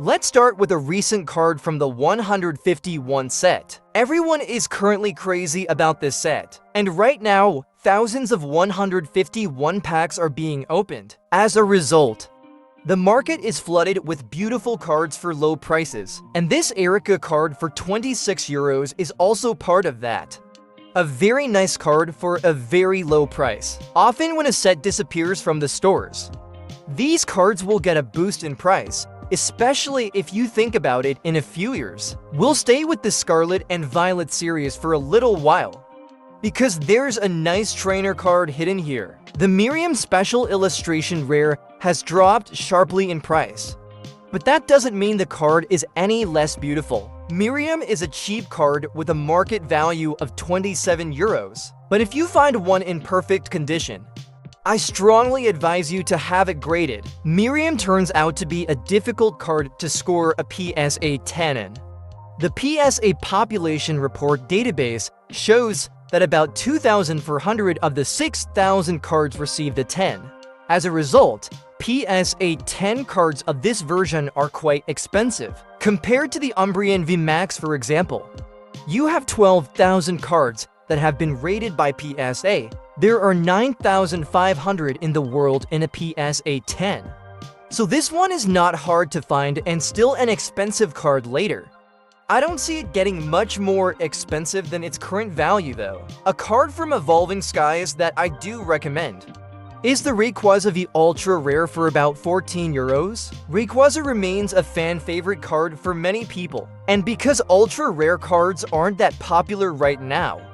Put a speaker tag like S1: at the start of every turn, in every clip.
S1: Let's start with a recent card from the 151 set. Everyone is currently crazy about this set, and right now, thousands of 151 packs are being opened. As a result, the market is flooded with beautiful cards for low prices, and this Erica card for 26 euros is also part of that. A very nice card for a very low price. Often when a set disappears from the stores, these cards will get a boost in price, especially if you think about it in a few years. We'll stay with the Scarlet and Violet series for a little while, because there's a nice trainer card hidden here. The Miriam Special Illustration Rare has dropped sharply in price, but that doesn't mean the card is any less beautiful. Miriam is a cheap card with a market value of 27 euros, but if you find one in perfect condition, I strongly advise you to have it graded. Miriam turns out to be a difficult card to score a PSA 10 in. The PSA Population Report database shows that about 2,400 of the 6,000 cards received a 10. As a result, PSA 10 cards of this version are quite expensive. Compared to the Umbrian VMAX, for example, you have 12,000 cards that have been rated by PSA. There are 9,500 in the world in a PSA 10. So this one is not hard to find and still an expensive card later. I don't see it getting much more expensive than its current value though. A card from Evolving Skies that I do recommend is the Rayquaza V Ultra Rare for about 14 euros. Rayquaza remains a fan favorite card for many people, and because ultra rare cards aren't that popular right now,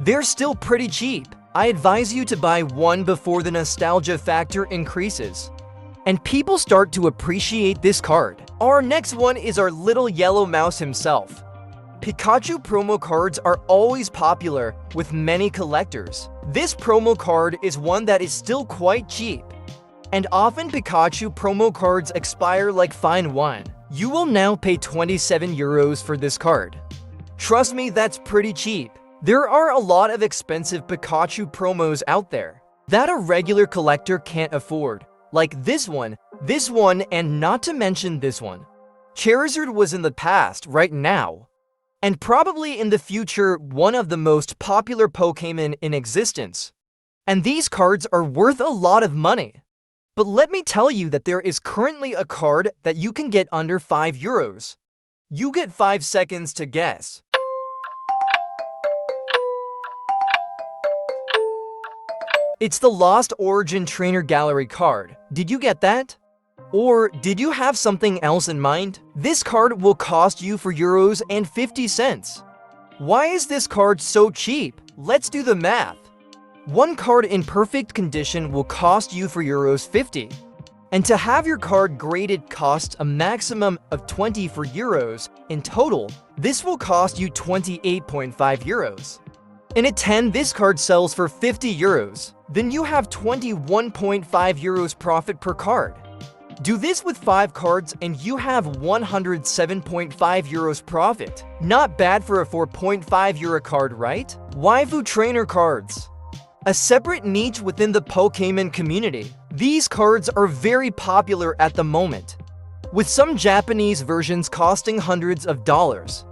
S1: they're still pretty cheap. I advise you to buy one before the nostalgia factor increases, and people start to appreciate this card. Our next one is our little yellow mouse himself. Pikachu promo cards are always popular with many collectors. This promo card is one that is still quite cheap, and often Pikachu promo cards expire like fine wine. You will now pay 27 euros for this card. Trust me, that's pretty cheap. There are a lot of expensive Pikachu promos out there that a regular collector can't afford, like this one, and not to mention this one. Charizard was in the past, right now, and probably in the future one of the most popular Pokémon in existence. And these cards are worth a lot of money. But let me tell you that there is currently a card that you can get under 5 euros. You get 5 seconds to guess. It's the Lost Origin Trainer Gallery card. Did you get that? Or did you have something else in mind? This card will cost you 4 euros and 50 cents. Why is this card so cheap? Let's do the math. One card in perfect condition will cost you 4 euros 50. And to have your card graded costs a maximum of 24 euros. In total, this will cost you 28.5 euros. In a 10, this card sells for 50 euros. Then you have 21.5 euros profit per card. Do this with 5 cards and you have 107.5 euros profit. Not bad for a 4.5 euro card, right? Waifu Trainer cards. A separate niche within the Pokémon community. These cards are very popular at the moment, with some Japanese versions costing hundreds of dollars.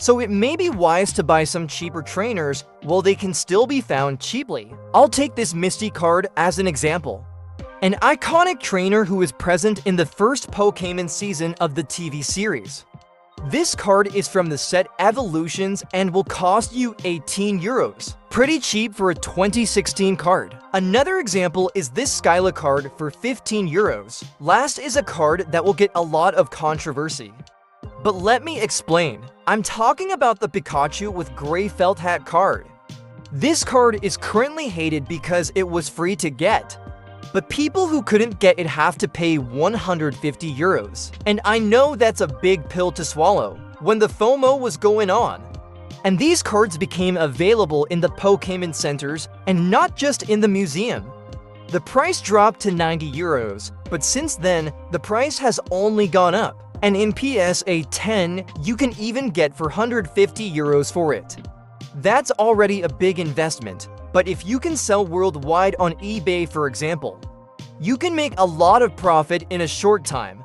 S1: So it may be wise to buy some cheaper trainers while they can still be found cheaply. I'll take this Misty card as an example. An iconic trainer who is present in the first Pokémon season of the TV series. This card is from the set Evolutions and will cost you 18 euros. Pretty cheap for a 2016 card. Another example is this Skyla card for 15 euros. Last is a card that will get a lot of controversy, but let me explain. I'm talking about the Pikachu with Gray Felt Hat card. This card is currently hated because it was free to get, but people who couldn't get it have to pay 150 euros. And I know that's a big pill to swallow when the FOMO was going on. And these cards became available in the Pokémon centers and not just in the museum. The price dropped to 90 euros, but since then, the price has only gone up. And in PSA 10, you can even get 450 euros for it. That's already a big investment. But if you can sell worldwide on eBay, for example, you can make a lot of profit in a short time.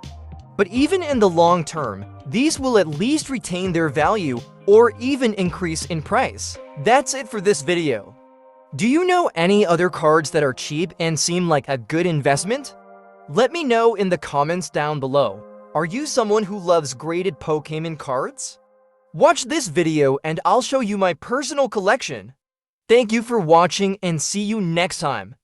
S1: But even in the long term, these will at least retain their value or even increase in price. That's it for this video. Do you know any other cards that are cheap and seem like a good investment? Let me know in the comments down below. Are you someone who loves graded Pokémon cards? Watch this video and I'll show you my personal collection. Thank you for watching and see you next time.